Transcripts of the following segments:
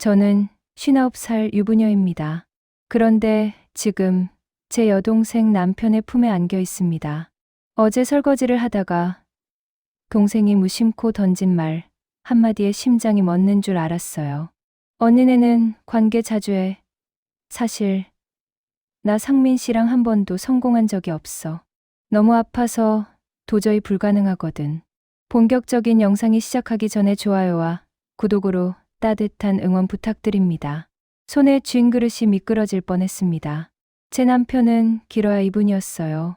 저는 59살 유부녀입니다. 그런데 지금 제 여동생 남편의 품에 안겨 있습니다. 어제 설거지를 하다가 동생이 무심코 던진 말 한마디에 심장이 멎는 줄 알았어요. 언니네는 관계 자주 해. 사실 나 상민 씨랑 한 번도 성공한 적이 없어. 너무 아파서 도저히 불가능하거든. 본격적인 영상이 시작하기 전에 좋아요와 구독으로 따뜻한 응원 부탁드립니다. 손에 쥔 그릇이 미끄러질 뻔했습니다. 제 남편은 길어야 이분이었어요.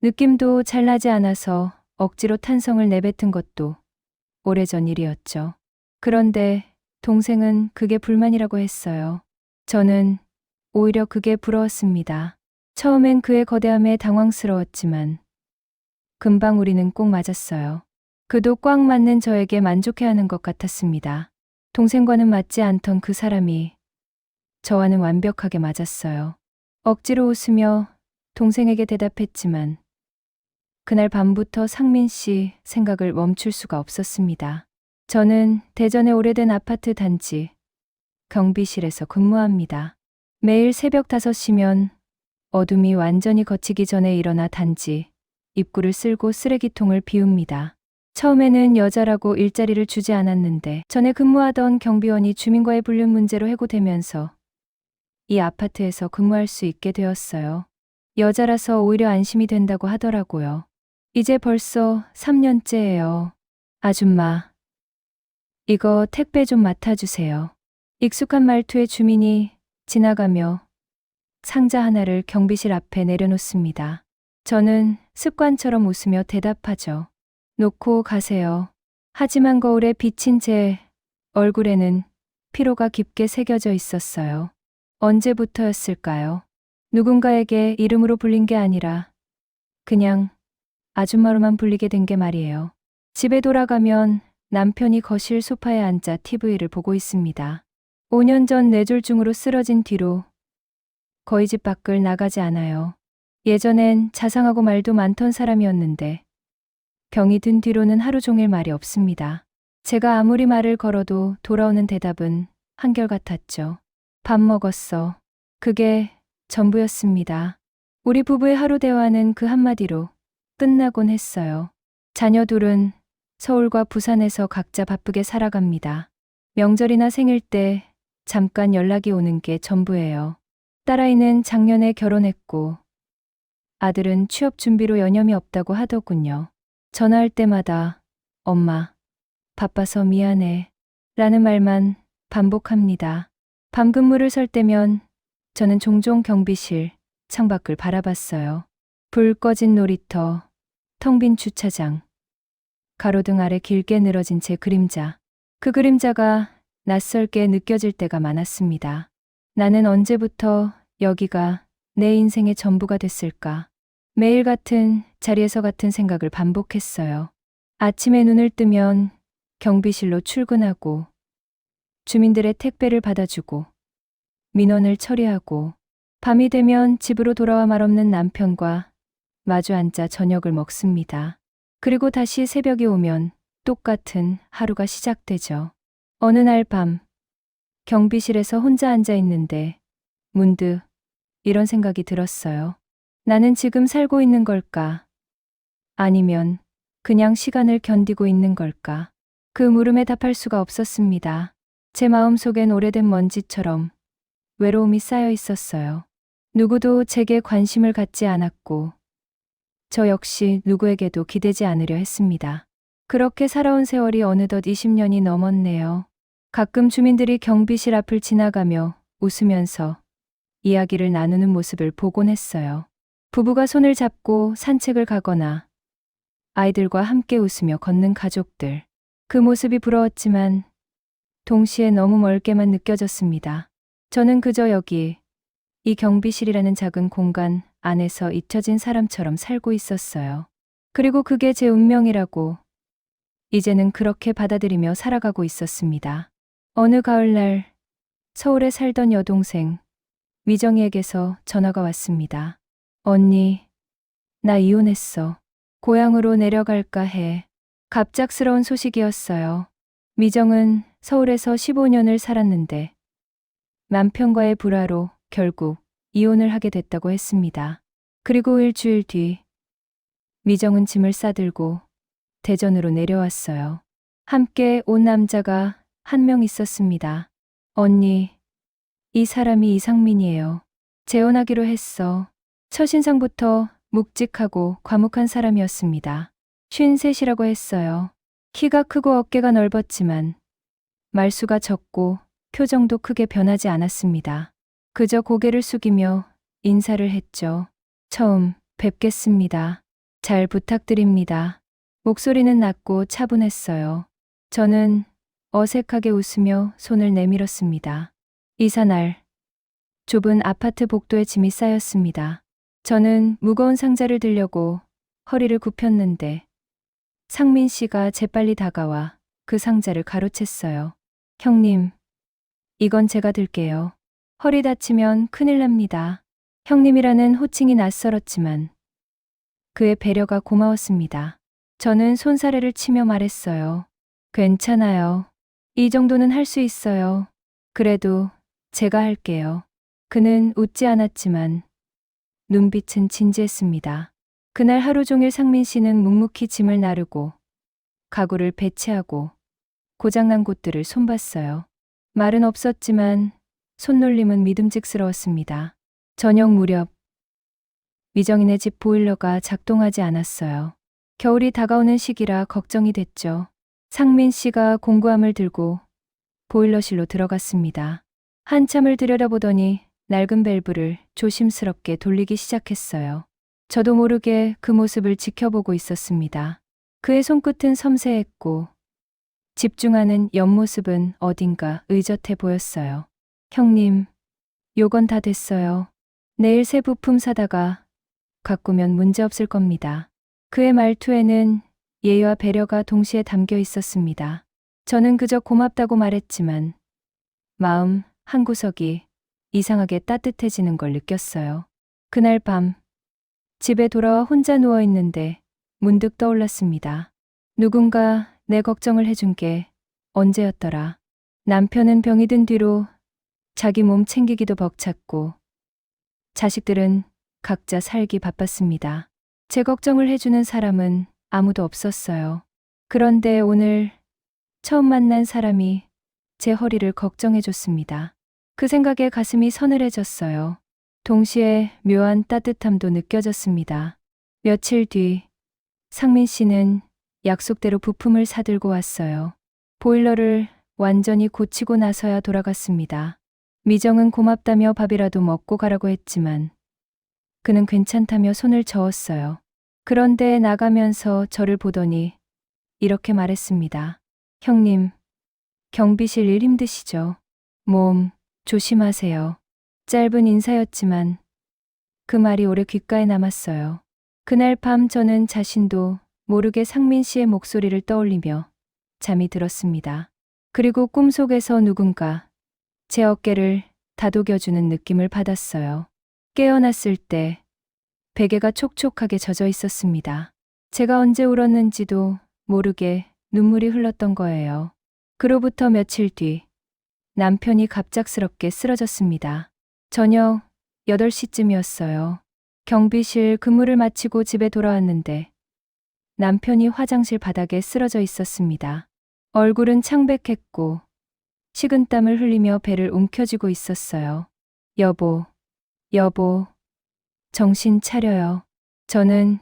느낌도 잘 나지 않아서 억지로 탄성을 내뱉은 것도 오래전 일이었죠. 그런데 동생은 그게 불만이라고 했어요. 저는 오히려 그게 부러웠습니다. 처음엔 그의 거대함에 당황스러웠지만 금방 우리는 꼭 맞았어요. 그도 꽉 맞는 저에게 만족해하는 것 같았습니다. 동생과는 맞지 않던 그 사람이 저와는 완벽하게 맞았어요. 억지로 웃으며 동생에게 대답했지만 그날 밤부터 상민 씨 생각을 멈출 수가 없었습니다. 저는 대전의 오래된 아파트 단지 경비실에서 근무합니다. 매일 새벽 5시면 어둠이 완전히 걷히기 전에 일어나 단지 입구를 쓸고 쓰레기통을 비웁니다. 처음에는 여자라고 일자리를 주지 않았는데 전에 근무하던 경비원이 주민과의 불륜 문제로 해고되면서 이 아파트에서 근무할 수 있게 되었어요. 여자라서 오히려 안심이 된다고 하더라고요. 이제 벌써 3년째예요. 아줌마, 이거 택배 좀 맡아주세요. 익숙한 말투의 주민이 지나가며 상자 하나를 경비실 앞에 내려놓습니다. 저는 습관처럼 웃으며 대답하죠. 놓고 가세요. 하지만 거울에 비친 제 얼굴에는 피로가 깊게 새겨져 있었어요. 언제부터였을까요? 누군가에게 이름으로 불린 게 아니라 그냥 아줌마로만 불리게 된 게 말이에요. 집에 돌아가면 남편이 거실 소파에 앉아 TV를 보고 있습니다. 5년 전 뇌졸중으로 쓰러진 뒤로 거의 집 밖을 나가지 않아요. 예전엔 자상하고 말도 많던 사람이었는데 병이 든 뒤로는 하루 종일 말이 없습니다. 제가 아무리 말을 걸어도 돌아오는 대답은 한결같았죠. 밥 먹었어. 그게 전부였습니다. 우리 부부의 하루 대화는 그 한마디로 끝나곤 했어요. 자녀 둘은 서울과 부산에서 각자 바쁘게 살아갑니다. 명절이나 생일 때 잠깐 연락이 오는 게 전부예요. 딸아이는 작년에 결혼했고 아들은 취업 준비로 여념이 없다고 하더군요. 전화할 때마다 엄마, 바빠서 미안해 라는 말만 반복합니다. 밤 근무를 설 때면 저는 종종 경비실 창밖을 바라봤어요. 불 꺼진 놀이터, 텅 빈 주차장, 가로등 아래 길게 늘어진 제 그림자. 그 그림자가 낯설게 느껴질 때가 많았습니다. 나는 언제부터 여기가 내 인생의 전부가 됐을까? 매일 같은 자리에서 같은 생각을 반복했어요. 아침에 눈을 뜨면 경비실로 출근하고 주민들의 택배를 받아주고 민원을 처리하고 밤이 되면 집으로 돌아와 말없는 남편과 마주 앉아 저녁을 먹습니다. 그리고 다시 새벽이 오면 똑같은 하루가 시작되죠. 어느 날 밤 경비실에서 혼자 앉아 있는데 문득 이런 생각이 들었어요. 나는 지금 살고 있는 걸까? 아니면 그냥 시간을 견디고 있는 걸까? 그 물음에 답할 수가 없었습니다. 제 마음속엔 오래된 먼지처럼 외로움이 쌓여 있었어요. 누구도 제게 관심을 갖지 않았고 저 역시 누구에게도 기대지 않으려 했습니다. 그렇게 살아온 세월이 어느덧 20년이 넘었네요. 가끔 주민들이 경비실 앞을 지나가며 웃으면서 이야기를 나누는 모습을 보곤 했어요. 부부가 손을 잡고 산책을 가거나 아이들과 함께 웃으며 걷는 가족들. 그 모습이 부러웠지만 동시에 너무 멀게만 느껴졌습니다. 저는 그저 여기, 이 경비실이라는 작은 공간 안에서 잊혀진 사람처럼 살고 있었어요. 그리고 그게 제 운명이라고 이제는 그렇게 받아들이며 살아가고 있었습니다. 어느 가을날 서울에 살던 여동생 미정이에게서 전화가 왔습니다. 언니, 나 이혼했어. 고향으로 내려갈까 해. 갑작스러운 소식이었어요. 미정은 서울에서 15년을 살았는데 남편과의 불화로 결국 이혼을 하게 됐다고 했습니다. 그리고 일주일 뒤 미정은 짐을 싸들고 대전으로 내려왔어요. 함께 온 남자가 한 명 있었습니다. 언니, 이 사람이 이상민이에요. 재혼하기로 했어. 첫인상부터 묵직하고 과묵한 사람이었습니다. 53이라고 했어요. 키가 크고 어깨가 넓었지만 말수가 적고 표정도 크게 변하지 않았습니다. 그저 고개를 숙이며 인사를 했죠. 처음 뵙겠습니다. 잘 부탁드립니다. 목소리는 낮고 차분했어요. 저는 어색하게 웃으며 손을 내밀었습니다. 이사날, 좁은 아파트 복도에 짐이 쌓였습니다. 저는 무거운 상자를 들려고 허리를 굽혔는데 상민 씨가 재빨리 다가와 그 상자를 가로챘어요. 형님, 이건 제가 들게요. 허리 다치면 큰일 납니다. 형님이라는 호칭이 낯설었지만 그의 배려가 고마웠습니다. 저는 손사래를 치며 말했어요. 괜찮아요. 이 정도는 할 수 있어요. 그래도 제가 할게요. 그는 웃지 않았지만 눈빛은 진지했습니다. 그날 하루 종일 상민 씨는 묵묵히 짐을 나르고 가구를 배치하고 고장난 곳들을 손봤어요. 말은 없었지만 손놀림은 믿음직스러웠습니다. 저녁 무렵 미정인의 집 보일러가 작동하지 않았어요. 겨울이 다가오는 시기라 걱정이 됐죠. 상민 씨가 공구함을 들고 보일러실로 들어갔습니다. 한참을 들여다보더니 낡은 밸브를 조심스럽게 돌리기 시작했어요. 저도 모르게 그 모습을 지켜보고 있었습니다. 그의 손끝은 섬세했고 집중하는 옆모습은 어딘가 의젓해 보였어요. 형님, 요건 다 됐어요. 내일 새 부품 사다가 가꾸면 문제없을 겁니다. 그의 말투에는 예의와 배려가 동시에 담겨 있었습니다. 저는 그저 고맙다고 말했지만 마음 한구석이 이상하게 따뜻해지는 걸 느꼈어요. 그날 밤 집에 돌아와 혼자 누워 있는데 문득 떠올랐습니다. 누군가 내 걱정을 해준 게 언제였더라. 남편은 병이 든 뒤로 자기 몸 챙기기도 벅찼고 자식들은 각자 살기 바빴습니다. 제 걱정을 해주는 사람은 아무도 없었어요. 그런데 오늘 처음 만난 사람이 제 허리를 걱정해줬습니다. 그 생각에 가슴이 서늘해졌어요. 동시에 묘한 따뜻함도 느껴졌습니다. 며칠 뒤 상민 씨는 약속대로 부품을 사들고 왔어요. 보일러를 완전히 고치고 나서야 돌아갔습니다. 미정은 고맙다며 밥이라도 먹고 가라고 했지만 그는 괜찮다며 손을 저었어요. 그런데 나가면서 저를 보더니 이렇게 말했습니다. 형님, 경비실 일 힘드시죠? 몸 조심하세요. 짧은 인사였지만 그 말이 오래 귓가에 남았어요. 그날 밤 저는 자신도 모르게 상민 씨의 목소리를 떠올리며 잠이 들었습니다. 그리고 꿈속에서 누군가 제 어깨를 다독여주는 느낌을 받았어요. 깨어났을 때 베개가 촉촉하게 젖어 있었습니다. 제가 언제 울었는지도 모르게 눈물이 흘렀던 거예요. 그로부터 며칠 뒤 남편이 갑작스럽게 쓰러졌습니다. 저녁 8시쯤이었어요. 경비실 근무를 마치고 집에 돌아왔는데 남편이 화장실 바닥에 쓰러져 있었습니다. 얼굴은 창백했고 식은땀을 흘리며 배를 움켜쥐고 있었어요. 여보, 정신 차려요. 저는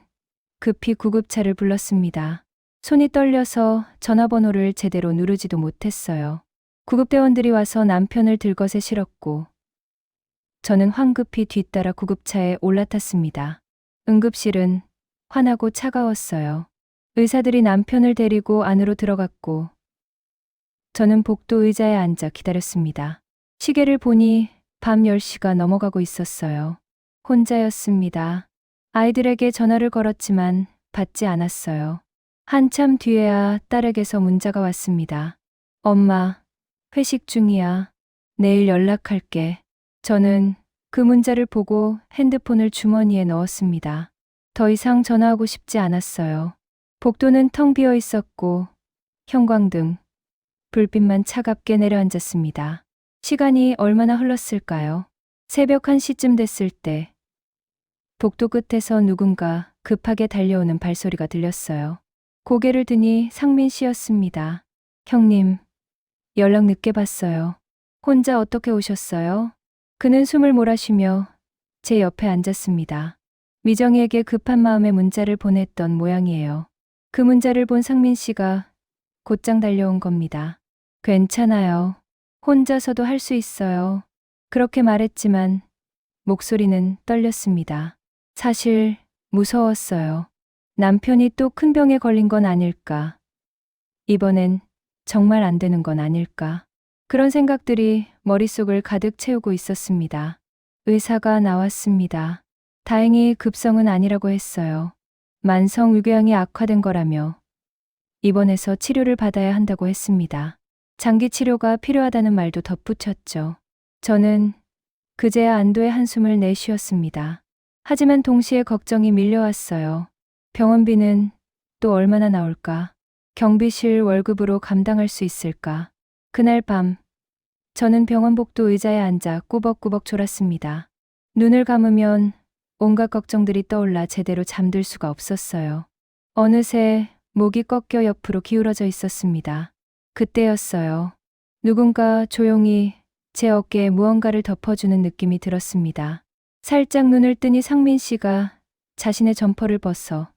급히 구급차를 불렀습니다. 손이 떨려서 전화번호를 제대로 누르지도 못했어요. 구급대원들이 와서 남편을 들것에 실었고 저는 황급히 뒤따라 구급차에 올라탔습니다. 응급실은 환하고 차가웠어요. 의사들이 남편을 데리고 안으로 들어갔고 저는 복도 의자에 앉아 기다렸습니다. 시계를 보니 밤 10시가 넘어가고 있었어요. 혼자였습니다. 아이들에게 전화를 걸었지만 받지 않았어요. 한참 뒤에야 딸에게서 문자가 왔습니다. 엄마, 회식 중이야. 내일 연락할게. 저는 그 문자를 보고 핸드폰을 주머니에 넣었습니다. 더 이상 전화하고 싶지 않았어요. 복도는 텅 비어 있었고 형광등, 불빛만 차갑게 내려앉았습니다. 시간이 얼마나 흘렀을까요? 새벽 1시쯤 됐을 때 복도 끝에서 누군가 급하게 달려오는 발소리가 들렸어요. 고개를 드니 상민 씨였습니다. 형님, 연락 늦게 봤어요. 혼자 어떻게 오셨어요? 그는 숨을 몰아쉬며 제 옆에 앉았습니다. 미정이에게 급한 마음에 문자를 보냈던 모양이에요. 그 문자를 본 상민 씨가 곧장 달려온 겁니다. 괜찮아요. 혼자서도 할 수 있어요. 그렇게 말했지만 목소리는 떨렸습니다. 사실 무서웠어요. 남편이 또 큰 병에 걸린 건 아닐까. 이번엔 정말 안 되는 건 아닐까. 그런 생각들이 머릿속을 가득 채우고 있었습니다. 의사가 나왔습니다. 다행히 급성은 아니라고 했어요. 만성 위궤양이 악화된 거라며 입원해서 치료를 받아야 한다고 했습니다. 장기 치료가 필요하다는 말도 덧붙였죠. 저는 그제야 안도의 한숨을 내쉬었습니다. 하지만 동시에 걱정이 밀려왔어요. 병원비는 또 얼마나 나올까? 경비실 월급으로 감당할 수 있을까? 그날 밤, 저는 병원 복도 의자에 앉아 꾸벅꾸벅 졸았습니다. 눈을 감으면 온갖 걱정들이 떠올라 제대로 잠들 수가 없었어요. 어느새 목이 꺾여 옆으로 기울어져 있었습니다. 그때였어요. 누군가 조용히 제 어깨에 무언가를 덮어주는 느낌이 들었습니다. 살짝 눈을 뜨니 상민 씨가 자신의 점퍼를 벗어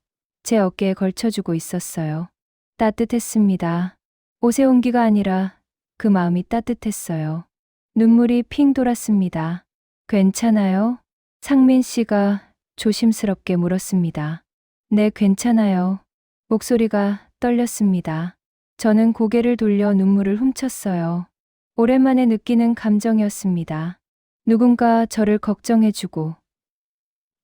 제 어깨에 걸쳐주고 있었어요. 따뜻했습니다. 옷의 온기가 아니라 그 마음이 따뜻했어요. 눈물이 핑 돌았습니다. 괜찮아요? 상민 씨가 조심스럽게 물었습니다. 네, 괜찮아요. 목소리가 떨렸습니다. 저는 고개를 돌려 눈물을 훔쳤어요. 오랜만에 느끼는 감정이었습니다. 누군가 저를 걱정해주고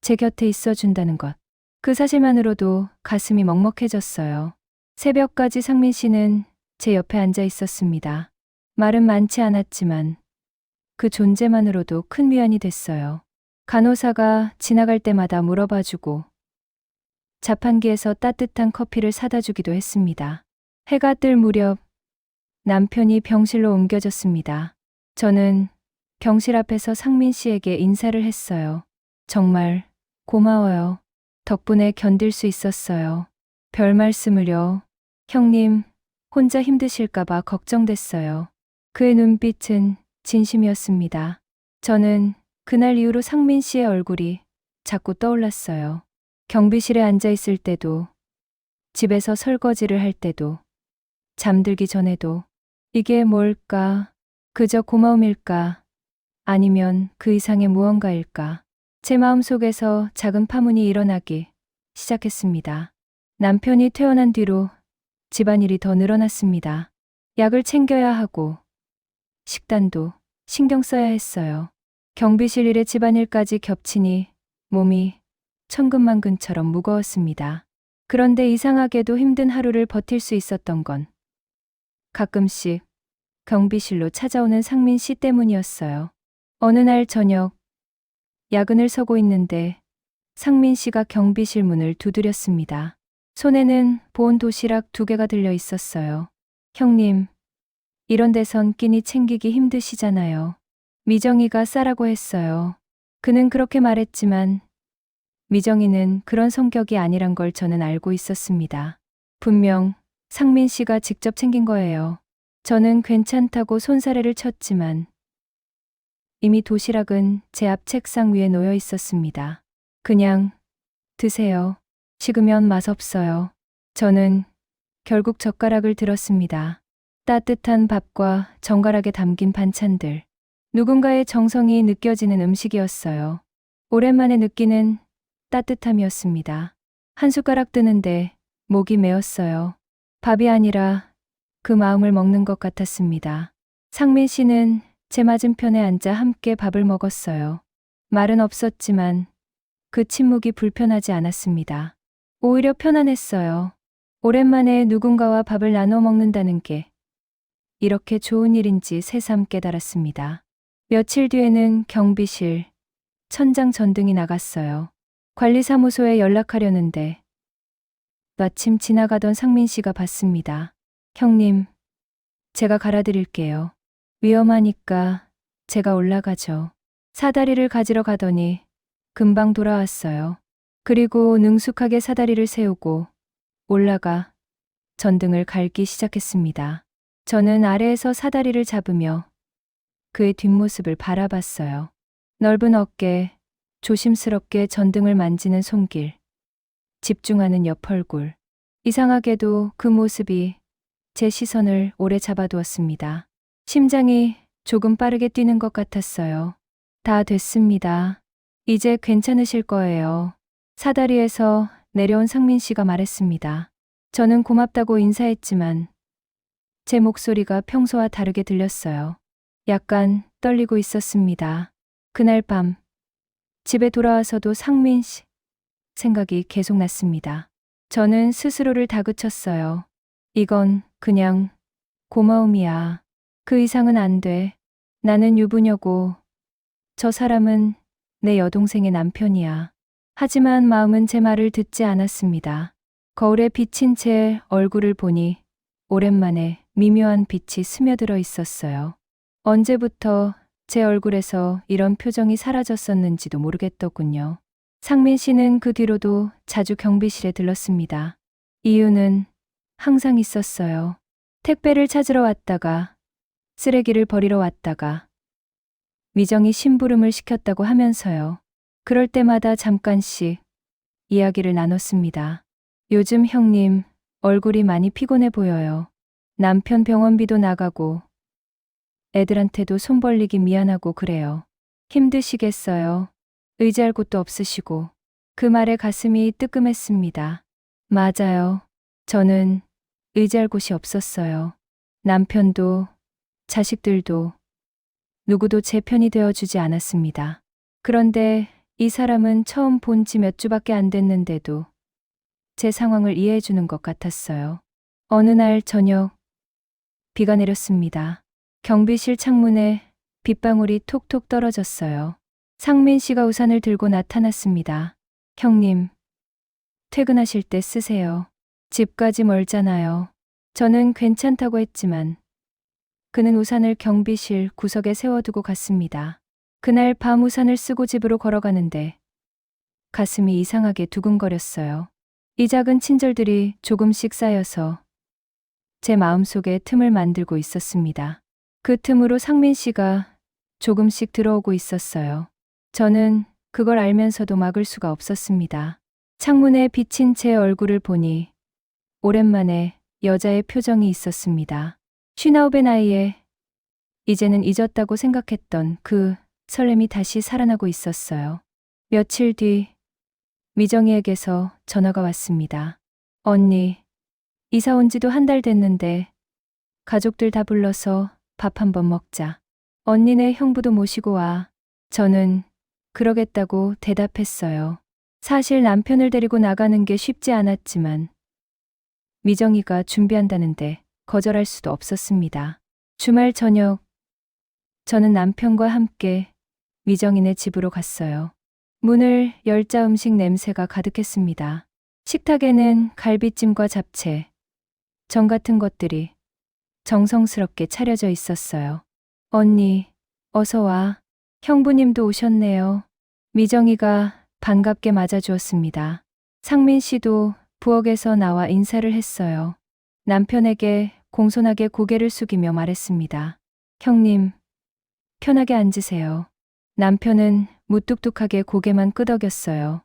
제 곁에 있어준다는 것. 그 사실만으로도 가슴이 먹먹해졌어요. 새벽까지 상민 씨는 제 옆에 앉아 있었습니다. 말은 많지 않았지만 그 존재만으로도 큰 위안이 됐어요. 간호사가 지나갈 때마다 물어봐주고 자판기에서 따뜻한 커피를 사다 주기도 했습니다. 해가 뜰 무렵 남편이 병실로 옮겨졌습니다. 저는 병실 앞에서 상민 씨에게 인사를 했어요. 정말 고마워요. 덕분에 견딜 수 있었어요. 별 말씀을요. 형님, 혼자 힘드실까봐 걱정됐어요. 그의 눈빛은 진심이었습니다. 저는 그날 이후로 상민 씨의 얼굴이 자꾸 떠올랐어요. 경비실에 앉아 있을 때도, 집에서 설거지를 할 때도, 잠들기 전에도. 이게 뭘까? 그저 고마움일까? 아니면 그 이상의 무언가일까? 제 마음속에서 작은 파문이 일어나기 시작했습니다. 남편이 퇴원한 뒤로 집안일이 더 늘어났습니다. 약을 챙겨야 하고 식단도 신경 써야 했어요. 경비실 일에 집안일까지 겹치니 몸이 천근만근처럼 무거웠습니다. 그런데 이상하게도 힘든 하루를 버틸 수 있었던 건 가끔씩 경비실로 찾아오는 상민 씨 때문이었어요. 어느 날 저녁, 야근을 서고 있는데 상민 씨가 경비실 문을 두드렸습니다. 손에는 보온 도시락 2개가 들려 있었어요. 형님, 이런 데선 끼니 챙기기 힘드시잖아요. 미정이가 싸라고 했어요. 그는 그렇게 말했지만 미정이는 그런 성격이 아니란 걸 저는 알고 있었습니다. 분명 상민 씨가 직접 챙긴 거예요. 저는 괜찮다고 손사래를 쳤지만 이미 도시락은 제 앞 책상 위에 놓여 있었습니다. 그냥 드세요. 식으면 맛없어요. 저는 결국 젓가락을 들었습니다. 따뜻한 밥과 정갈하게 담긴 반찬들. 누군가의 정성이 느껴지는 음식이었어요. 오랜만에 느끼는 따뜻함이었습니다. 한 숟가락 뜨는데 목이 메었어요. 밥이 아니라 그 마음을 먹는 것 같았습니다. 상민 씨는 제 맞은편에 앉아 함께 밥을 먹었어요. 말은 없었지만 그 침묵이 불편하지 않았습니다. 오히려 편안했어요. 오랜만에 누군가와 밥을 나눠 먹는다는 게 이렇게 좋은 일인지 새삼 깨달았습니다. 며칠 뒤에는 경비실, 천장 전등이 나갔어요. 관리사무소에 연락하려는데 마침 지나가던 상민 씨가 봤습니다. 형님, 제가 갈아드릴게요. 위험하니까 제가 올라가죠. 사다리를 가지러 가더니 금방 돌아왔어요. 그리고 능숙하게 사다리를 세우고 올라가 전등을 갈기 시작했습니다. 저는 아래에서 사다리를 잡으며 그의 뒷모습을 바라봤어요. 넓은 어깨, 조심스럽게 전등을 만지는 손길, 집중하는 옆 얼굴. 이상하게도 그 모습이 제 시선을 오래 잡아두었습니다. 심장이 조금 빠르게 뛰는 것 같았어요. 다 됐습니다. 이제 괜찮으실 거예요. 사다리에서 내려온 상민 씨가 말했습니다. 저는 고맙다고 인사했지만 제 목소리가 평소와 다르게 들렸어요. 약간 떨리고 있었습니다. 그날 밤 집에 돌아와서도 상민 씨 생각이 계속 났습니다. 저는 스스로를 다그쳤어요. 이건 그냥 고마움이야. 그 이상은 안 돼. 나는 유부녀고 저 사람은 내 여동생의 남편이야. 하지만 마음은 제 말을 듣지 않았습니다. 거울에 비친 제 얼굴을 보니 오랜만에 미묘한 빛이 스며들어 있었어요. 언제부터 제 얼굴에서 이런 표정이 사라졌었는지도 모르겠더군요. 상민 씨는 그 뒤로도 자주 경비실에 들렀습니다. 이유는 항상 있었어요. 택배를 찾으러 왔다가, 쓰레기를 버리러 왔다가, 미정이 심부름을 시켰다고 하면서요. 그럴 때마다 잠깐씩 이야기를 나눴습니다. 요즘 형님 얼굴이 많이 피곤해 보여요. 남편 병원비도 나가고 애들한테도 손 벌리기 미안하고 그래요. 힘드시겠어요. 의지할 곳도 없으시고. 그 말에 가슴이 뜨끔했습니다. 맞아요. 저는 의지할 곳이 없었어요. 남편도 자식들도 누구도 제 편이 되어주지 않았습니다. 그런데 이 사람은 처음 본 지 몇 주밖에 안 됐는데도 제 상황을 이해해주는 것 같았어요. 어느 날 저녁 비가 내렸습니다. 경비실 창문에 빗방울이 톡톡 떨어졌어요. 상민 씨가 우산을 들고 나타났습니다. 형님, 퇴근하실 때 쓰세요. 집까지 멀잖아요. 저는 괜찮다고 했지만 그는 우산을 경비실 구석에 세워두고 갔습니다. 그날 밤 우산을 쓰고 집으로 걸어가는데 가슴이 이상하게 두근거렸어요. 이 작은 친절들이 조금씩 쌓여서 제 마음속에 틈을 만들고 있었습니다. 그 틈으로 상민 씨가 조금씩 들어오고 있었어요. 저는 그걸 알면서도 막을 수가 없었습니다. 창문에 비친 제 얼굴을 보니 오랜만에 여자의 표정이 있었습니다. 59의 나이에 이제는 잊었다고 생각했던 그 설렘이 다시 살아나고 있었어요. 며칠 뒤 미정이에게서 전화가 왔습니다. 언니, 이사 온 지도 한 달 됐는데 가족들 다 불러서 밥 한번 먹자. 언니네 형부도 모시고 와. 저는 그러겠다고 대답했어요. 사실 남편을 데리고 나가는 게 쉽지 않았지만 미정이가 준비한다는데 거절할 수도 없었습니다. 주말 저녁 저는 남편과 함께 미정이네 집으로 갔어요. 문을 열자 음식 냄새가 가득했습니다. 식탁에는 갈비찜과 잡채, 전 같은 것들이 정성스럽게 차려져 있었어요. 언니, 어서 와. 형부님도 오셨네요. 미정이가 반갑게 맞아주었습니다. 상민 씨도 부엌에서 나와 인사를 했어요. 남편에게 공손하게 고개를 숙이며 말했습니다. 형님, 편하게 앉으세요. 남편은 무뚝뚝하게 고개만 끄덕였어요.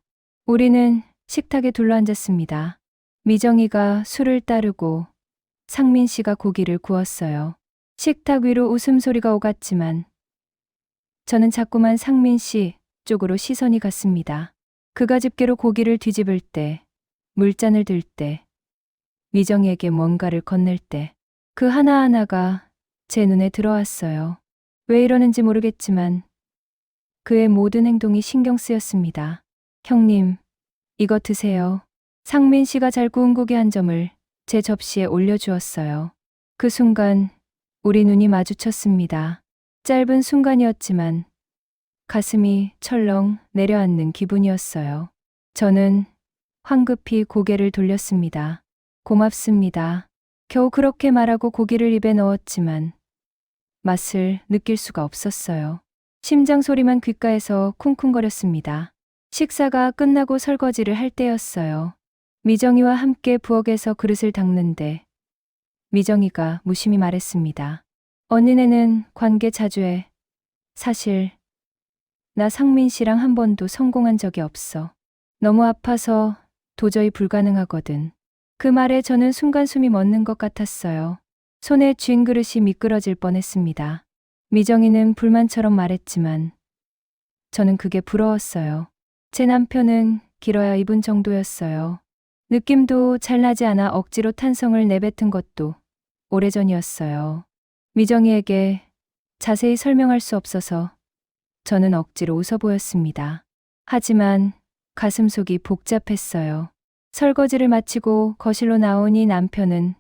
우리는 식탁에 둘러앉았습니다. 미정이가 술을 따르고 상민 씨가 고기를 구웠어요. 식탁 위로 웃음소리가 오갔지만 저는 자꾸만 상민 씨 쪽으로 시선이 갔습니다. 그가 집게로 고기를 뒤집을 때, 물잔을 들 때, 미정이에게 뭔가를 건넬 때, 그 하나하나가 제 눈에 들어왔어요. 왜 이러는지 모르겠지만 그의 모든 행동이 신경 쓰였습니다. 형님, 이거 드세요. 상민 씨가 잘 구운 고기 한 점을 제 접시에 올려주었어요. 그 순간 우리 눈이 마주쳤습니다. 짧은 순간이었지만 가슴이 철렁 내려앉는 기분이었어요. 저는 황급히 고개를 돌렸습니다. 고맙습니다. 겨우 그렇게 말하고 고기를 입에 넣었지만 맛을 느낄 수가 없었어요. 심장 소리만 귓가에서 쿵쿵거렸습니다. 식사가 끝나고 설거지를 할 때였어요. 미정이와 함께 부엌에서 그릇을 닦는데 미정이가 무심히 말했습니다. 언니네는 관계 자주 해. 사실 나 상민 씨랑 한 번도 성공한 적이 없어. 너무 아파서 도저히 불가능하거든. 그 말에 저는 순간 숨이 멎는 것 같았어요. 손에 쥔 그릇이 미끄러질 뻔했습니다. 미정이는 불만처럼 말했지만 저는 그게 부러웠어요. 제 남편은 길어야 2분 정도였어요. 느낌도 잘 나지 않아 억지로 탄성을 내뱉은 것도 오래전이었어요. 미정이에게 자세히 설명할 수 없어서 저는 억지로 웃어 보였습니다. 하지만 가슴속이 복잡했어요. 설거지를 마치고 거실로 나오니 남편은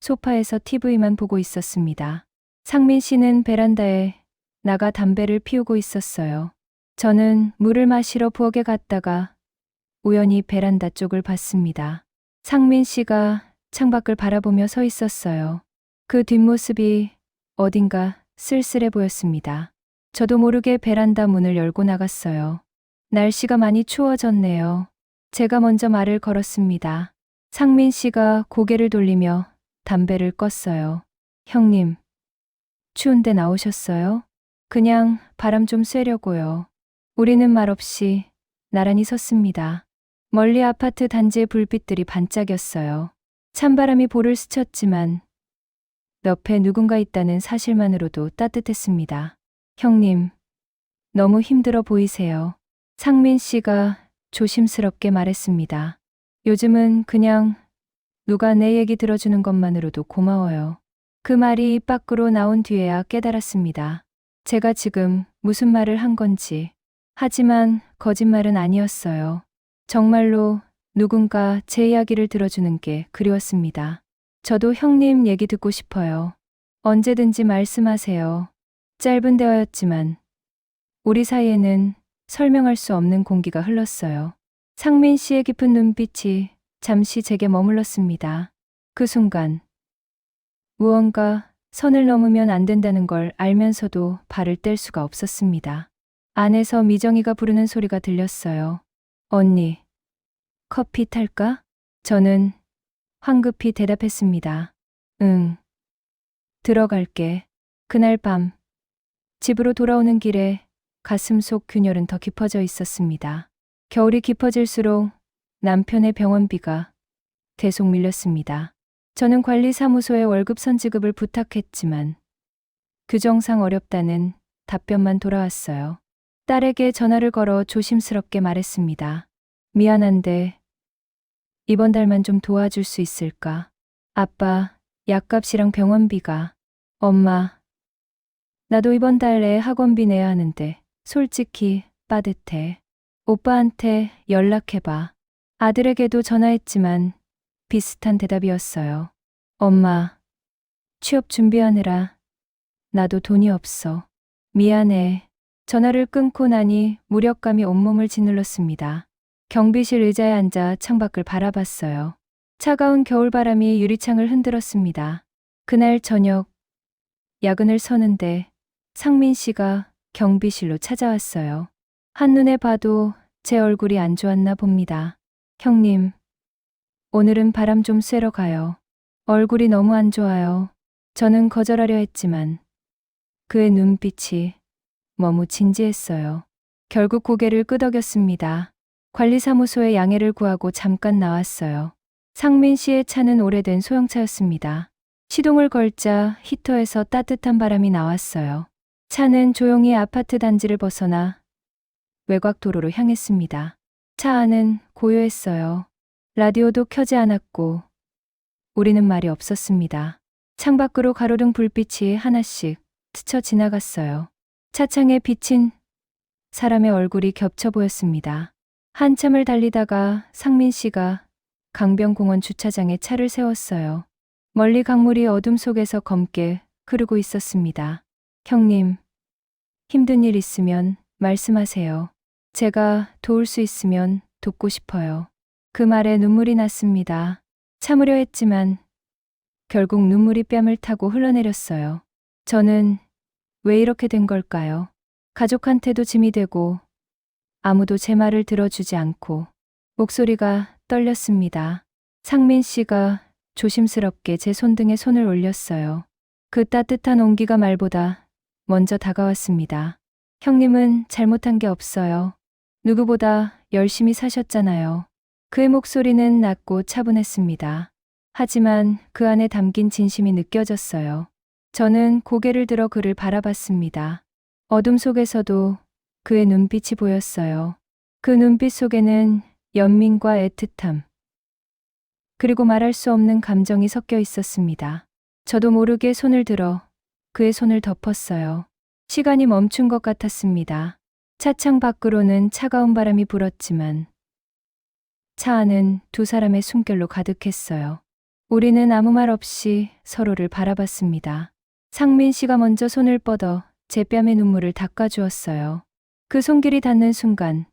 소파에서 TV만 보고 있었습니다. 상민 씨는 베란다에 나가 담배를 피우고 있었어요. 저는 물을 마시러 부엌에 갔다가 우연히 베란다 쪽을 봤습니다. 상민 씨가 창밖을 바라보며 서 있었어요. 그 뒷모습이 어딘가 쓸쓸해 보였습니다. 저도 모르게 베란다 문을 열고 나갔어요. 날씨가 많이 추워졌네요. 제가 먼저 말을 걸었습니다. 상민 씨가 고개를 돌리며 담배를 껐어요. 형님, 추운데 나오셨어요? 그냥 바람 좀 쐬려고요. 우리는 말없이 나란히 섰습니다. 멀리 아파트 단지의 불빛들이 반짝였어요. 찬바람이 볼을 스쳤지만 옆에 누군가 있다는 사실만으로도 따뜻했습니다. 형님, 너무 힘들어 보이세요. 상민 씨가 조심스럽게 말했습니다. 요즘은 그냥 누가 내 얘기 들어주는 것만으로도 고마워요. 그 말이 입 밖으로 나온 뒤에야 깨달았습니다. 제가 지금 무슨 말을 한 건지. 하지만 거짓말은 아니었어요. 정말로 누군가 제 이야기를 들어주는 게 그리웠습니다. 저도 형님 얘기 듣고 싶어요. 언제든지 말씀하세요. 짧은 대화였지만 우리 사이에는 설명할 수 없는 공기가 흘렀어요. 상민 씨의 깊은 눈빛이 잠시 제게 머물렀습니다. 그 순간 무언가 선을 넘으면 안 된다는 걸 알면서도 발을 뗄 수가 없었습니다. 안에서 미정이가 부르는 소리가 들렸어요. 언니, 커피 탈까? 저는 황급히 대답했습니다. 응, 들어갈게. 그날 밤 집으로 돌아오는 길에 가슴 속 균열은 더 깊어져 있었습니다. 겨울이 깊어질수록 남편의 병원비가 계속 밀렸습니다. 저는 관리사무소에 월급 선지급을 부탁했지만 규정상 어렵다는 답변만 돌아왔어요. 딸에게 전화를 걸어 조심스럽게 말했습니다. 미안한데 이번 달만 좀 도와줄 수 있을까? 아빠, 약값이랑 병원비가. 엄마, 나도 이번 달에 학원비 내야 하는데 솔직히 빠듯해. 오빠한테 연락해봐. 아들에게도 전화했지만 비슷한 대답이었어요. 엄마, 취업 준비하느라 나도 돈이 없어. 미안해. 전화를 끊고 나니 무력감이 온몸을 짓눌렀습니다. 경비실 의자에 앉아 창밖을 바라봤어요. 차가운 겨울바람이 유리창을 흔들었습니다. 그날 저녁 야근을 서는데 상민 씨가 경비실로 찾아왔어요. 한눈에 봐도 제 얼굴이 안 좋았나 봅니다. 형님, 오늘은 바람 좀 쐬러 가요. 얼굴이 너무 안 좋아요. 저는 거절하려 했지만 그의 눈빛이 너무 진지했어요. 결국 고개를 끄덕였습니다. 관리사무소에 양해를 구하고 잠깐 나왔어요. 상민 씨의 차는 오래된 소형차였습니다. 시동을 걸자 히터에서 따뜻한 바람이 나왔어요. 차는 조용히 아파트 단지를 벗어나 외곽 도로로 향했습니다. 차 안은 고요했어요. 라디오도 켜지 않았고 우리는 말이 없었습니다. 창밖으로 가로등 불빛이 하나씩 스쳐 지나갔어요. 차창에 비친 사람의 얼굴이 겹쳐 보였습니다. 한참을 달리다가 상민 씨가 강변공원 주차장에 차를 세웠어요. 멀리 강물이 어둠 속에서 검게 흐르고 있었습니다. 형님, 힘든 일 있으면 말씀하세요. 제가 도울 수 있으면 돕고 싶어요. 그 말에 눈물이 났습니다. 참으려 했지만 결국 눈물이 뺨을 타고 흘러내렸어요. 저는 왜 이렇게 된 걸까요? 가족한테도 짐이 되고 아무도 제 말을 들어주지 않고 목소리가 떨렸습니다. 상민 씨가 조심스럽게 제 손등에 손을 올렸어요. 그 따뜻한 온기가 말보다 먼저 다가왔습니다. 형님은 잘못한 게 없어요. 누구보다 열심히 사셨잖아요. 그의 목소리는 낮고 차분했습니다. 하지만 그 안에 담긴 진심이 느껴졌어요. 저는 고개를 들어 그를 바라봤습니다. 어둠 속에서도 그의 눈빛이 보였어요. 그 눈빛 속에는 연민과 애틋함, 그리고 말할 수 없는 감정이 섞여 있었습니다. 저도 모르게 손을 들어 그의 손을 덮었어요. 시간이 멈춘 것 같았습니다. 차창 밖으로는 차가운 바람이 불었지만 차 안은 두 사람의 숨결로 가득했어요. 우리는 아무 말 없이 서로를 바라봤습니다. 상민 씨가 먼저 손을 뻗어 제 뺨에 눈물을 닦아주었어요. 그 손길이 닿는 순간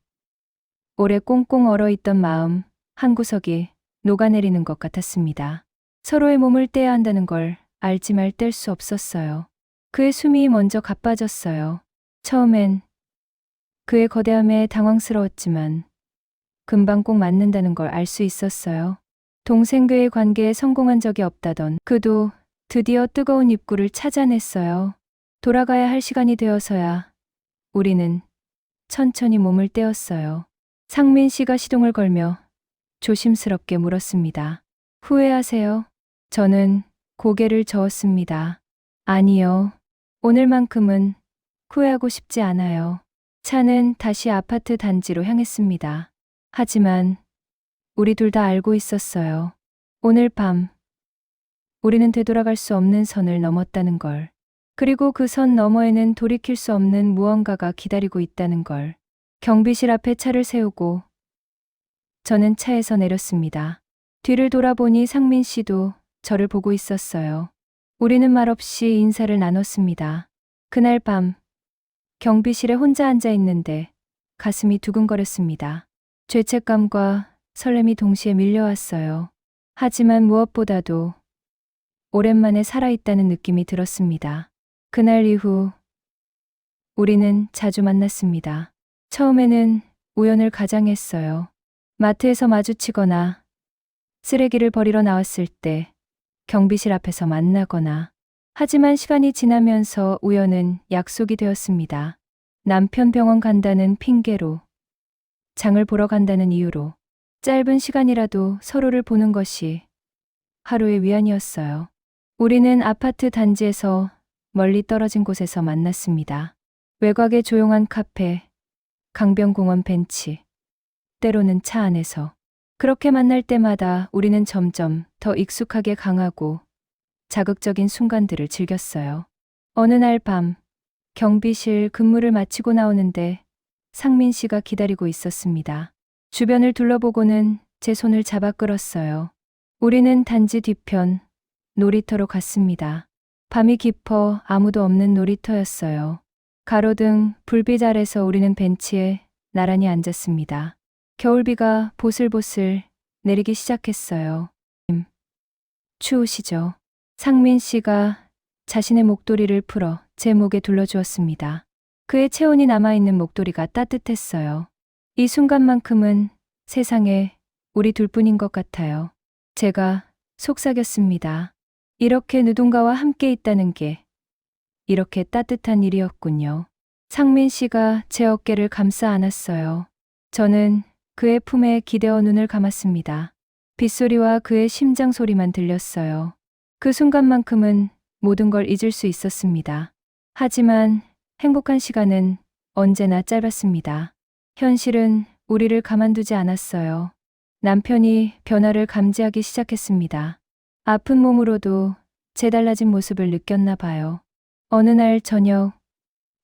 오래 꽁꽁 얼어있던 마음 한 구석이 녹아내리는 것 같았습니다. 서로의 몸을 떼야 한다는 걸 알지만 뗄 수 없었어요. 그의 숨이 먼저 가빠졌어요. 처음엔 그의 거대함에 당황스러웠지만 금방 꼭 맞는다는 걸 알 수 있었어요. 동생과의 관계에 성공한 적이 없다던 그도 드디어 뜨거운 입구를 찾아냈어요. 돌아가야 할 시간이 되어서야 우리는 천천히 몸을 떼었어요. 상민 씨가 시동을 걸며 조심스럽게 물었습니다. 후회하세요? 저는 고개를 저었습니다. 아니요. 오늘만큼은 후회하고 싶지 않아요. 차는 다시 아파트 단지로 향했습니다. 하지만 우리 둘 다 알고 있었어요. 오늘 밤 우리는 되돌아갈 수 없는 선을 넘었다는 걸. 그리고 그 선 너머에는 돌이킬 수 없는 무언가가 기다리고 있다는 걸. 경비실 앞에 차를 세우고 저는 차에서 내렸습니다. 뒤를 돌아보니 상민 씨도 저를 보고 있었어요. 우리는 말없이 인사를 나눴습니다. 그날 밤 경비실에 혼자 앉아 있는데 가슴이 두근거렸습니다. 죄책감과 설렘이 동시에 밀려왔어요. 하지만 무엇보다도 오랜만에 살아있다는 느낌이 들었습니다. 그날 이후 우리는 자주 만났습니다. 처음에는 우연을 가장했어요. 마트에서 마주치거나 쓰레기를 버리러 나왔을 때 경비실 앞에서 만나거나. 하지만 시간이 지나면서 우연은 약속이 되었습니다. 남편 병원 간다는 핑계로, 장을 보러 간다는 이유로 짧은 시간이라도 서로를 보는 것이 하루의 위안이었어요. 우리는 아파트 단지에서 멀리 떨어진 곳에서 만났습니다. 외곽의 조용한 카페, 강변공원 벤치, 때로는 차 안에서. 그렇게 만날 때마다 우리는 점점 더 익숙하게 강하고 자극적인 순간들을 즐겼어요. 어느 날 밤, 경비실 근무를 마치고 나오는데 상민 씨가 기다리고 있었습니다. 주변을 둘러보고는 제 손을 잡아 끌었어요. 우리는 단지 뒤편 놀이터로 갔습니다. 밤이 깊어 아무도 없는 놀이터였어요. 가로등, 불빛 아래서 우리는 벤치에 나란히 앉았습니다. 겨울비가 보슬보슬 내리기 시작했어요. 추우시죠? 상민 씨가 자신의 목도리를 풀어 제 목에 둘러주었습니다. 그의 체온이 남아있는 목도리가 따뜻했어요. 이 순간만큼은 세상에 우리 둘뿐인 것 같아요. 제가 속삭였습니다. 이렇게 누군가와 함께 있다는 게 이렇게 따뜻한 일이었군요. 상민 씨가 제 어깨를 감싸 안았어요. 저는 그의 품에 기대어 눈을 감았습니다. 빗소리와 그의 심장 소리만 들렸어요. 그 순간만큼은 모든 걸 잊을 수 있었습니다. 하지만 행복한 시간은 언제나 짧았습니다. 현실은 우리를 가만두지 않았어요. 남편이 변화를 감지하기 시작했습니다. 아픈 몸으로도 제 달라진 모습을 느꼈나 봐요. 어느 날 저녁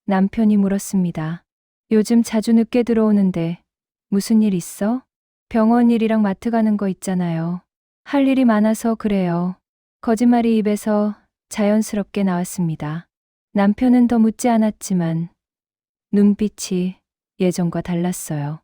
남편이 물었습니다. 요즘 자주 늦게 들어오는데 무슨 일 있어? 병원 일이랑 마트 가는 거 있잖아요. 할 일이 많아서 그래요. 거짓말이 입에서 자연스럽게 나왔습니다. 남편은 더 묻지 않았지만 눈빛이 예전과 달랐어요.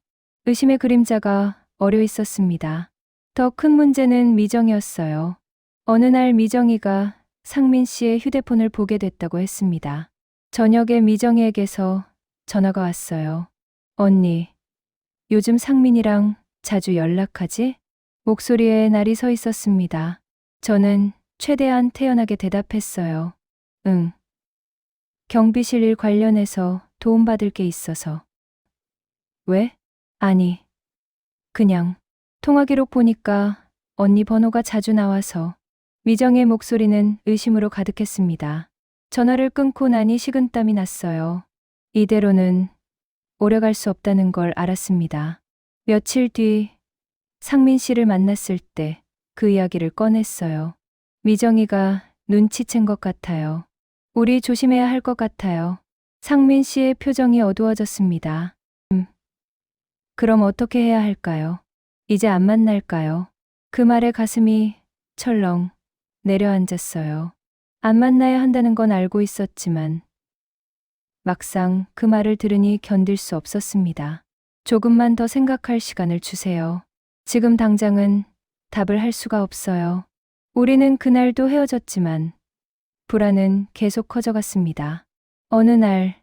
의심의 그림자가 어려 있었습니다. 더 큰 문제는 미정이었어요. 어느 날 미정이가 상민 씨의 휴대폰을 보게 됐다고 했습니다. 저녁에 미정이에게서 전화가 왔어요. 언니, 요즘 상민이랑 자주 연락하지? 목소리에 날이 서 있었습니다. 저는 최대한 태연하게 대답했어요. 응. 경비실 일 관련해서 도움받을 게 있어서. 왜? 아니, 그냥 통화 기록 보니까 언니 번호가 자주 나와서. 미정의 목소리는 의심으로 가득했습니다. 전화를 끊고 나니 식은땀이 났어요. 이대로는 오래 갈 수 없다는 걸 알았습니다. 며칠 뒤 상민 씨를 만났을 때 그 이야기를 꺼냈어요. 미정이가 눈치챈 것 같아요. 우리 조심해야 할 것 같아요. 상민 씨의 표정이 어두워졌습니다. 그럼 어떻게 해야 할까요? 이제 안 만날까요? 그 말에 가슴이 철렁 내려앉았어요. 안 만나야 한다는 건 알고 있었지만 막상 그 말을 들으니 견딜 수 없었습니다. 조금만 더 생각할 시간을 주세요. 지금 당장은 답을 할 수가 없어요. 우리는 그날도 헤어졌지만 불안은 계속 커져갔습니다. 어느 날